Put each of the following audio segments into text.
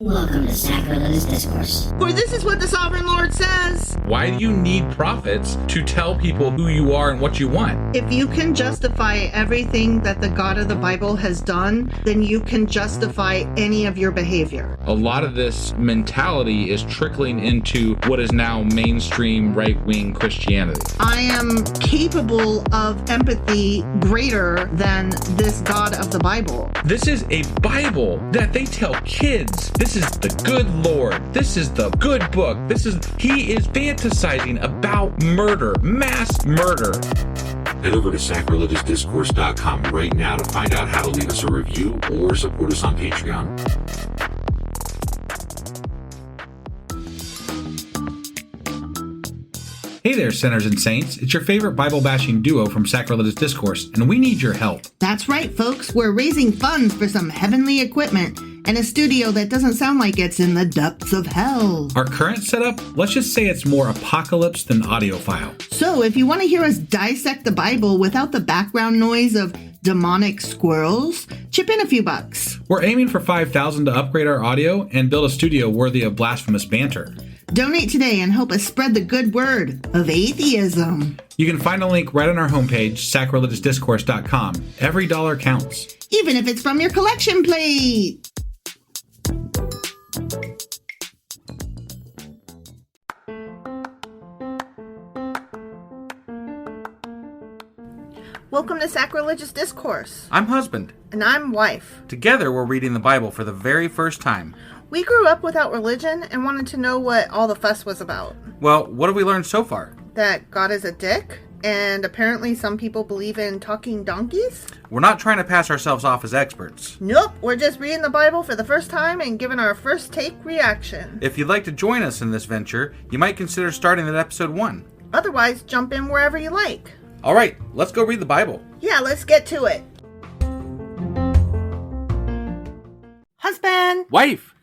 Welcome to Sacrilegious Discourse. For this is what the Sovereign Lord says. Why do you need prophets to tell people who you are and what you want? If you can justify everything that the God of the Bible has done, then you can justify any of your behavior. A lot of this mentality is trickling into what is now mainstream right-wing Christianity. I am capable of empathy greater than this God of the Bible. This is a Bible that they tell kids. This is the good Lord. This is the good book. He is fantasizing about murder, mass murder. Head over to sacrilegiousdiscourse.com right now to find out how to leave us a review or support us on Patreon. Hey there, sinners and saints. It's your favorite Bible-bashing duo from Sacrilegious Discourse, and we need your help. That's right, folks. We're raising funds for some heavenly equipment and a studio that doesn't sound like it's in the depths of hell. Our current setup, let's just say it's more apocalypse than audiophile. So if you want to hear us dissect the Bible without the background noise of demonic squirrels, chip in a few bucks. We're aiming for $5,000 to upgrade our audio and build a studio worthy of blasphemous banter. Donate today and help us spread the good word of atheism. You can find a link right on our homepage, sacrilegiousdiscourse.com. Every dollar counts. Even if it's from your collection plate. Welcome to Sacrilegious Discourse. I'm husband. And I'm wife. Together, we're reading the Bible for the very first time. We grew up without religion and wanted to know what all the fuss was about. Well, what have we learned so far? That God is a dick, and apparently some people believe in talking donkeys? We're not trying to pass ourselves off as experts. Nope, we're just reading the Bible for the first time and giving our first take reaction. If you'd like to join us in this venture, you might consider starting at episode 1. Otherwise, jump in wherever you like. All right, let's go read the Bible. Yeah, let's get to it. Husband! Wife!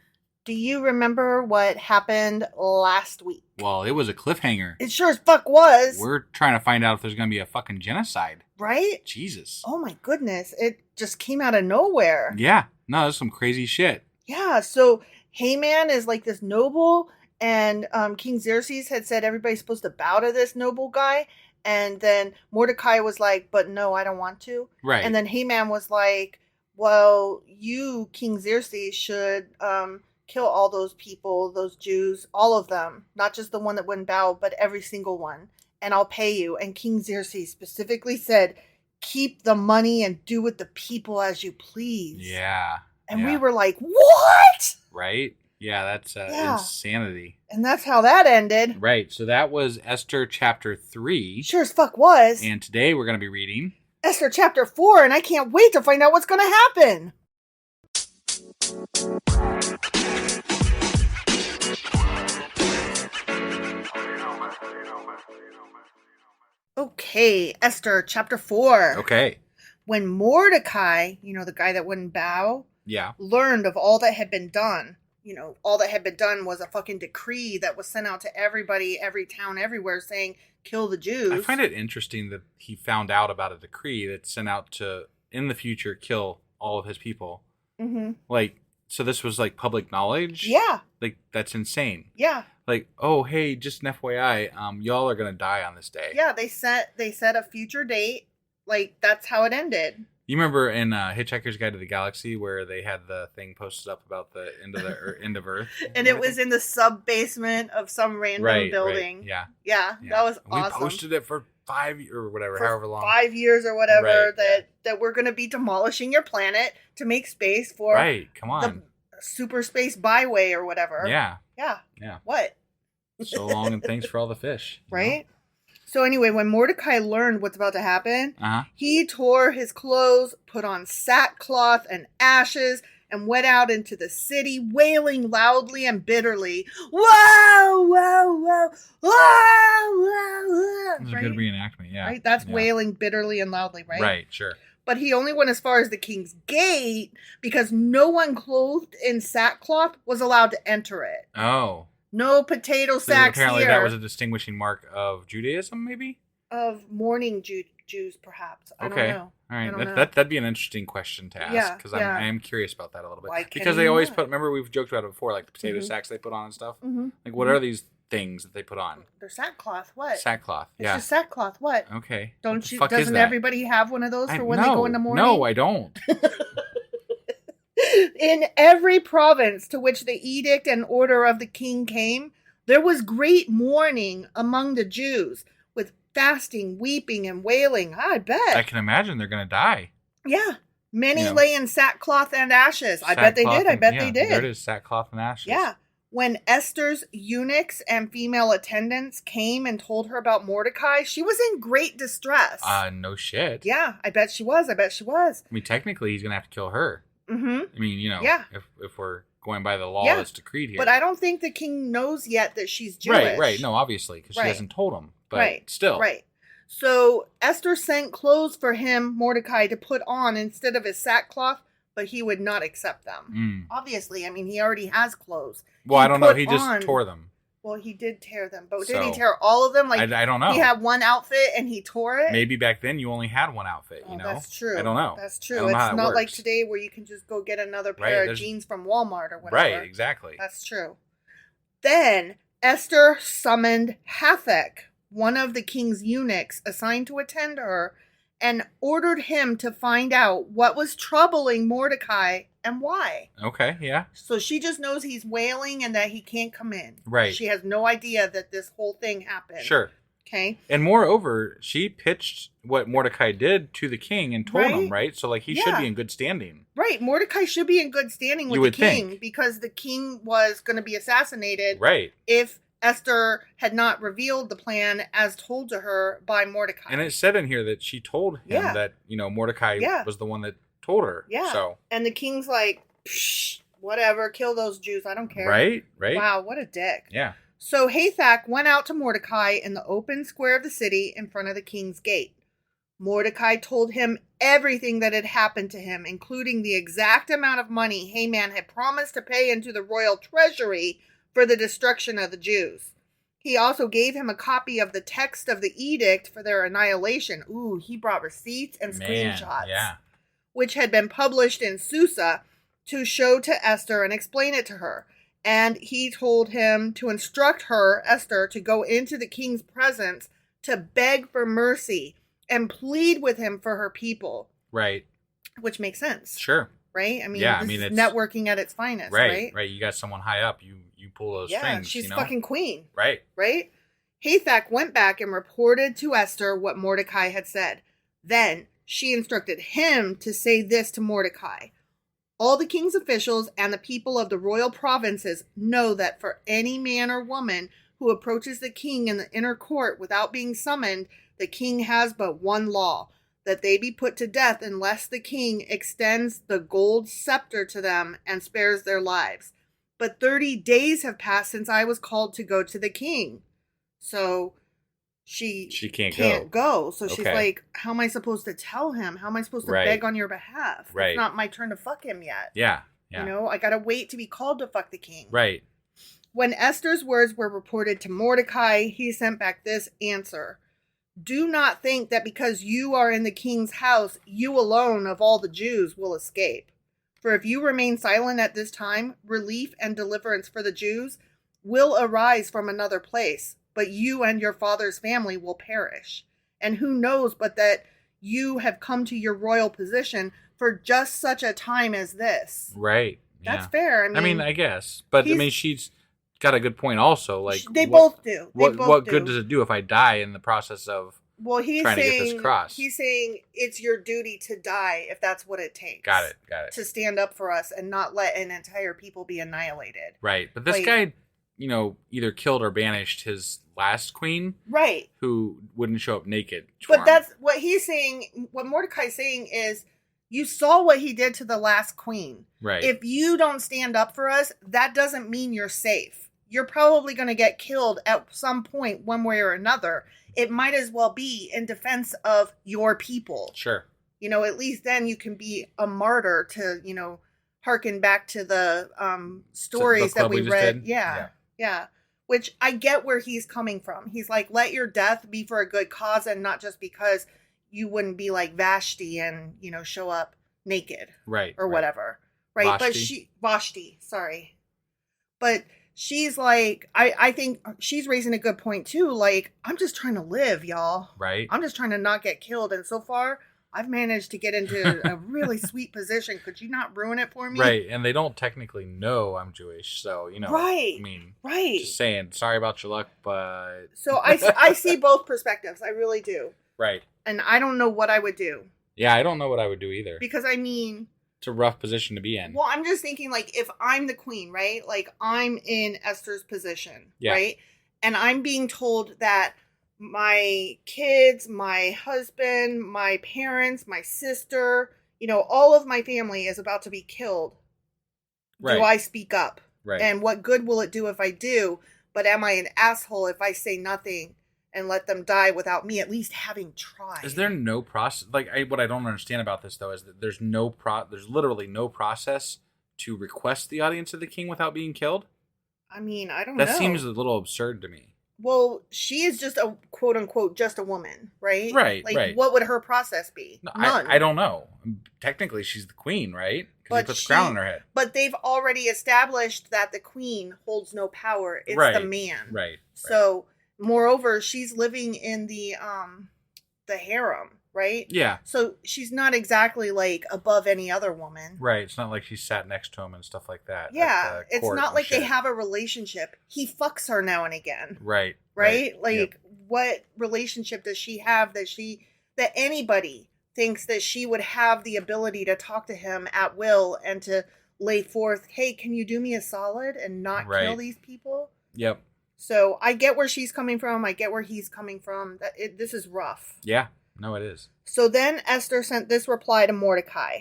Do you remember what happened last week? Well, it was a cliffhanger. It sure as fuck was. We're trying to find out if there's going to be a fucking genocide. Right? Jesus. Oh my goodness. It just came out of nowhere. Yeah. No, that's some crazy shit. Yeah, so Haman is like this noble, and King Xerxes had said everybody's supposed to bow to this noble guy. And then Mordecai was like, but no, I don't want to. Right. And then Haman was like, well, you, King Xerxes, should kill all those people, those Jews, all of them. Not just the one that wouldn't bow, but every single one. And I'll pay you. And King Xerxes specifically said, keep the money and do with the people as you please. Yeah. And we were like, what? Right? Yeah, that's insanity. And that's how that ended. Right, so that was Esther chapter 3. Sure as fuck was. And today we're going to be reading Esther chapter 4, and I can't wait to find out what's going to happen. Okay, Esther chapter 4. Okay. When Mordecai, the guy that wouldn't bow, learned of all that had been done. All that had been done was a fucking decree that was sent out to everybody, every town, everywhere, saying, kill the Jews. I find it interesting that he found out about a decree that's sent out to, in the future, kill all of his people. Mm-hmm. So this was, public knowledge? Yeah. That's insane. Yeah. Oh, hey, just an FYI, y'all are going to die on this day. Yeah, they set a future date. That's how it ended. You remember in Hitchhiker's Guide to the Galaxy where they had the thing posted up about the end of Earth? And it was in the sub-basement of some random building. Right. Yeah, that was awesome. We posted it for 5 or whatever, however long. 5 years or whatever, that we're going to be demolishing your planet to make space for come on. the super space byway or whatever. Yeah. Yeah. What? So long and thanks for all the fish. Right? So anyway, when Mordecai learned what's about to happen, he tore his clothes, put on sackcloth and ashes, and went out into the city, wailing loudly and bitterly, "Whoa, whoa, whoa, whoa, whoa, whoa!" That's a good reenactment, yeah. Right? That's wailing bitterly and loudly, right? Right, sure. But he only went as far as the king's gate because no one clothed in sackcloth was allowed to enter it. Oh. No potato sacks apparently here. That was a distinguishing mark of Judaism, maybe? Of mourning Jews, perhaps. I Okay. don't know. All right. I don't know. That'd be an interesting question to ask Yeah, because yeah. I am curious about that a little bit. Why can Because you they always not? put. Remember, we've joked about it before, like the potato sacks they put on and stuff. Like, what are these things that they put on? They're sackcloth. What? Sackcloth. It's Yeah. just sackcloth. What? Okay. Don't What the you? fuck is Doesn't that? everybody have one of those for when they no, go in the morning? No, I don't. In every province to which the edict and order of the king came, there was great mourning among the Jews, with fasting, weeping, and wailing. I bet. I can imagine they're gonna die. Yeah. Many You know. lay in sackcloth and ashes. I bet they did. I bet they did. There it is, sackcloth and ashes. Yeah. When Esther's eunuchs and female attendants came and told her about Mordecai, she was in great distress. No shit. Yeah, I bet she was. I bet she was. I mean, technically, he's gonna have to kill her. Mm-hmm. I mean, Yeah. if we're going by the law Yeah. that's decreed here. But I don't think the king knows yet that she's Jewish. Right. No, obviously, because Right. she hasn't told him. But Right. still. Right. So Esther sent clothes for him, Mordecai, to put on instead of his sackcloth, but he would not accept them. Obviously, I mean, he already has clothes. Well, He I don't know. put He just on- tore them. Well, he did tear them, but did he So, tear all of them? Like I don't know. He had one outfit and he tore it. Maybe back then you only had one outfit. Oh, You know, that's true. I don't know. That's I true. don't It's know how it not like works. today where you can just go get another Right, pair of there's- jeans from Walmart or whatever. Right. Exactly. That's true. Then Esther summoned Hathach, one of the king's eunuchs assigned to attend her, and ordered him to find out what was troubling Mordecai and why. Okay. Yeah. So she just knows he's wailing and that he can't come in. Right. She has no idea that this whole thing happened. Sure. Okay. And moreover, she pitched what Mordecai did to the king and told him, right? So, like, he should Yeah. be in good standing. Right. Mordecai should be in good standing with You the would king think. because the king was going to be assassinated Right. if Esther had not revealed the plan as told to her by Mordecai. And it said in here that she told him Yeah. that, Mordecai Yeah. was the one that told her. Yeah. So, And the king's like, psh, whatever, kill those Jews. I don't care. right? Wow, what a dick. Yeah. So Hathach went out to Mordecai in the open square of the city in front of the king's gate. Mordecai told him everything that had happened to him, including the exact amount of money Haman had promised to pay into the royal treasury for the destruction of the Jews. He also gave him a copy of the text of the edict for their annihilation. Ooh, he brought receipts and screenshots. Yeah. Which had been published in Susa to show to Esther and explain it to her. And he told him to instruct her, Esther, to go into the king's presence to beg for mercy and plead with him for her people. Right. Which makes sense. Sure. Right? I mean, Yeah, I this mean, is it's- networking at its finest, right? Right. You got someone high up. You pull those Yeah, strings. she's you know? fucking queen. Right. Right? Hathach went back and reported to Esther what Mordecai had said. Then she instructed him to say this to Mordecai. All the king's officials and the people of the royal provinces know that for any man or woman who approaches the king in the inner court without being summoned, the king has but one law, that they be put to death unless the king extends the gold scepter to them and spares their lives. But 30 days have passed since I was called to go to the king. So she can't go. So she's Okay. like, how am I supposed to tell him? How am I supposed to Right. beg on your behalf? Right. It's not my turn to fuck him yet. Yeah. Yeah. You know, I got to wait to be called to fuck the king. Right. When Esther's words were reported to Mordecai, he sent back this answer. Do not think that because you are in the king's house, you alone of all the Jews will escape. For if you remain silent at this time, relief and deliverance for the Jews will arise from another place, but you and your father's family will perish. And who knows but that you have come to your royal position for just such a time as this. Right. That's yeah. fair. I guess. But, she's got a good point also. Like they both do. What good does it do if I die in the process of he's trying saying, to get this cross? He's saying it's your duty to die if that's what it takes. Got it. To stand up for us and not let an entire people be annihilated. Right. But this guy, either killed or banished his last queen. Right. Who wouldn't show up naked. But that's what he's saying. What Mordecai's saying is, you saw what he did to the last queen. Right. If you don't stand up for us, that doesn't mean you're safe. You're probably going to get killed at some point, one way or another. It might as well be in defense of your people. Sure. At least then you can be a martyr to, hearken back to the stories that we read. Yeah. Which I get where he's coming from. He's like, let your death be for a good cause and not just because you wouldn't be like Vashti and, show up naked. Right. Or whatever. Right. Vashti, sorry. But she's like, I think she's raising a good point too. Like, I'm just trying to live, y'all. Right. I'm just trying to not get killed. And so far, I've managed to get into a really sweet position. Could you not ruin it for me? Right. And they don't technically know I'm Jewish. So, Right. I mean, right. Just saying, sorry about your luck, but. So I see both perspectives. I really do. Right. And I don't know what I would do. Yeah, I don't know what I would do either. Because I mean, it's a rough position to be in. Well, I'm just thinking, like, if I'm the queen, right? Like, I'm in Esther's position, right? And I'm being told that my kids, my husband, my parents, my sister, all of my family is about to be killed. Right. Do I speak up? Right. And what good will it do if I do? But am I an asshole if I say nothing and let them die without me at least having tried? Is there no process? Like, what I don't understand about this, though, is that there's literally no process to request the audience of the king without being killed? I mean, I don't know. That seems a little absurd to me. Well, she is just a quote unquote just a woman, right? Right. Like, right. what would her process be? No, None. I don't know. Technically, she's the queen, right? Because he puts the crown on her head. But they've already established that the queen holds no power. It's the man. Right. So, moreover, she's living in the harem, right? Yeah. So she's not exactly like above any other woman. Right. It's not like she sat next to him and stuff like that. Yeah. It's not like they have a relationship. He fucks her now and again. Right. Right? Like, what relationship does she have that anybody thinks that she would have the ability to talk to him at will and to lay forth, hey, can you do me a solid and not kill these people? Yep. So I get where she's coming from. I get where he's coming from. This is rough. Yeah. No, it is. So then Esther sent this reply to Mordecai.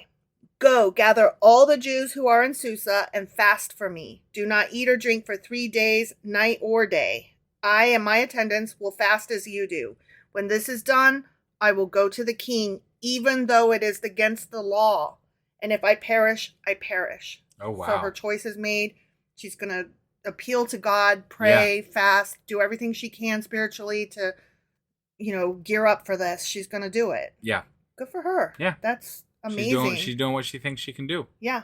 Go, gather all the Jews who are in Susa and fast for me. Do not eat or drink for 3 days, night or day. I and my attendants will fast as you do. When this is done, I will go to the king, even though it is against the law. And if I perish, I perish. Oh, wow. So her choice is made. She's going to appeal to God, pray, fast, do everything she can spiritually to, gear up for this. She's going to do it. Yeah. Good for her. Yeah. That's amazing. She's doing what she thinks she can do. Yeah.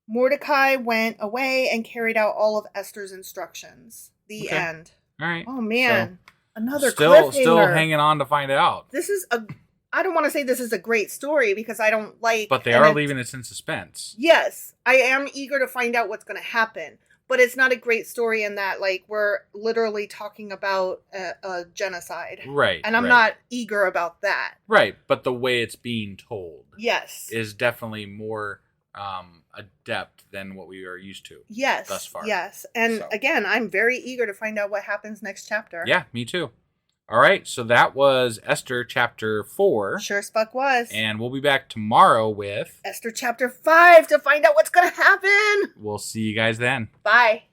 Mordecai went away and carried out all of Esther's instructions. The end. All right. Oh, man. So, another still cliffhanger. Hanging on to find out. I don't want to say this is a great story because I don't like... But they are leaving us in suspense. Yes. I am eager to find out what's going to happen. But it's not a great story in that, like, we're literally talking about a genocide. Right. And I'm not eager about that. Right. But the way it's being told. Yes. Is definitely more adept than what we are used to. Yes. Thus far. Yes. And again, I'm very eager to find out what happens next chapter. Yeah, me too. All right. So that was Esther chapter 4. Sure as fuck was. And we'll be back tomorrow with Esther chapter 5 to find out what's going to happen. We'll see you guys then. Bye.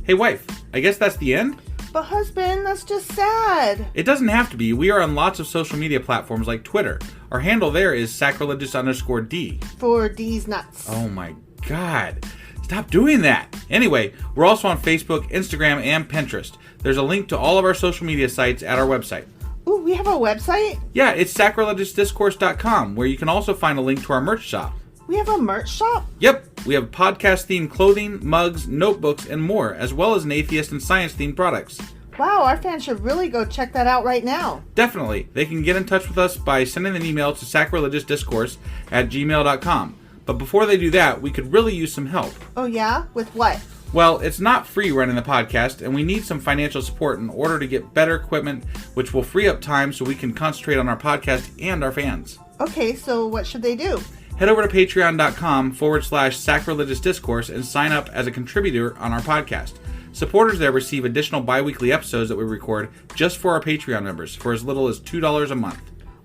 Hey, wife, I guess that's the end? But husband, that's just sad. It doesn't have to be. We are on lots of social media platforms like Twitter. Our handle there is sacrilegious_D. For D's nuts. Oh my God. Stop doing that. Anyway, we're also on Facebook, Instagram, and Pinterest. There's a link to all of our social media sites at our website. Ooh, we have a website? Yeah, it's sacrilegiousdiscourse.com, where you can also find a link to our merch shop. We have a merch shop? Yep, we have podcast-themed clothing, mugs, notebooks, and more, as well as an atheist and science-themed products. Wow, our fans should really go check that out right now. Definitely. They can get in touch with us by sending an email to sacrilegiousdiscourse@gmail.com. But before they do that, we could really use some help. Oh yeah? With what? Well, it's not free running the podcast, and we need some financial support in order to get better equipment, which will free up time so we can concentrate on our podcast and our fans. Okay, so what should they do? Head over to patreon.com/sacrilegious discourse and sign up as a contributor on our podcast. Supporters there receive additional bi-weekly episodes that we record just for our Patreon members for as little as $2 a month.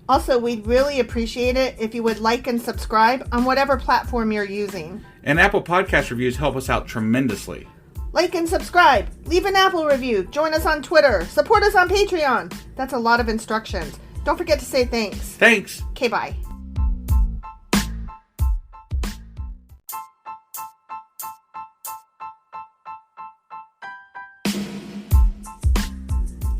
Also, we'd really appreciate it if you would like and subscribe on whatever platform you're using. And Apple Podcast reviews help us out tremendously. Like and subscribe. Leave an Apple review. Join us on Twitter. Support us on Patreon. That's a lot of instructions. Don't forget to say thanks. Thanks. Okay, bye.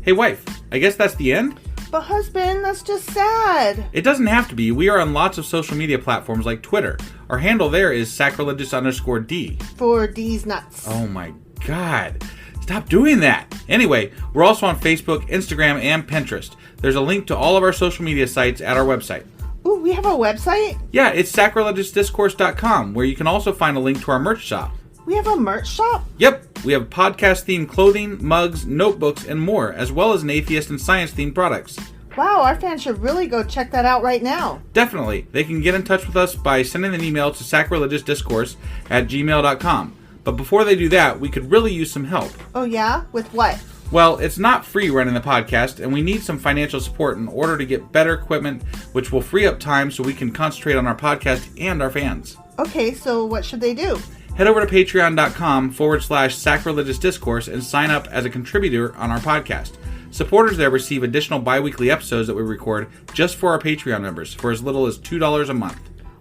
Hey wife, I guess that's the end? But husband, that's just sad. It doesn't have to be. We are on lots of social media platforms like Twitter. Our handle there is sacrilegious_D. For D's nuts. Oh my god. Stop doing that. Anyway, we're also on Facebook, Instagram, and Pinterest. There's a link to all of our social media sites at our website. Ooh, we have a website? Yeah, it's sacrilegiousdiscourse.com, where you can also find a link to our merch shop. We have a merch shop? Yep, we have podcast-themed clothing, mugs, notebooks, and more, as well as an atheist and science-themed products. Wow, our fans should really go check that out right now. Definitely. They can get in touch with us by sending an email to sacrilegiousdiscourse@gmail.com. But before they do that, we could really use some help. Oh yeah? With what? Well, it's not free running the podcast, and we need some financial support in order to get better equipment, which will free up time so we can concentrate on our podcast and our fans. Okay, so what should they do? Head over to patreon.com/sacrilegious discourse and sign up as a contributor on our podcast. Supporters there receive additional bi-weekly episodes that we record just for our Patreon members for as little as $2 a month.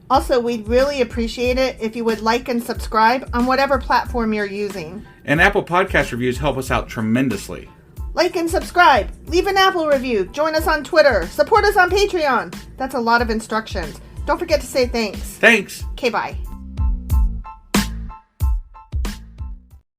Also, we'd really appreciate it if you would like and subscribe on whatever platform you're using. And Apple Podcast reviews help us out tremendously. Like and subscribe, leave an Apple review, join us on Twitter, support us on Patreon. That's a lot of instructions. Don't forget to say thanks. Thanks. Okay, bye.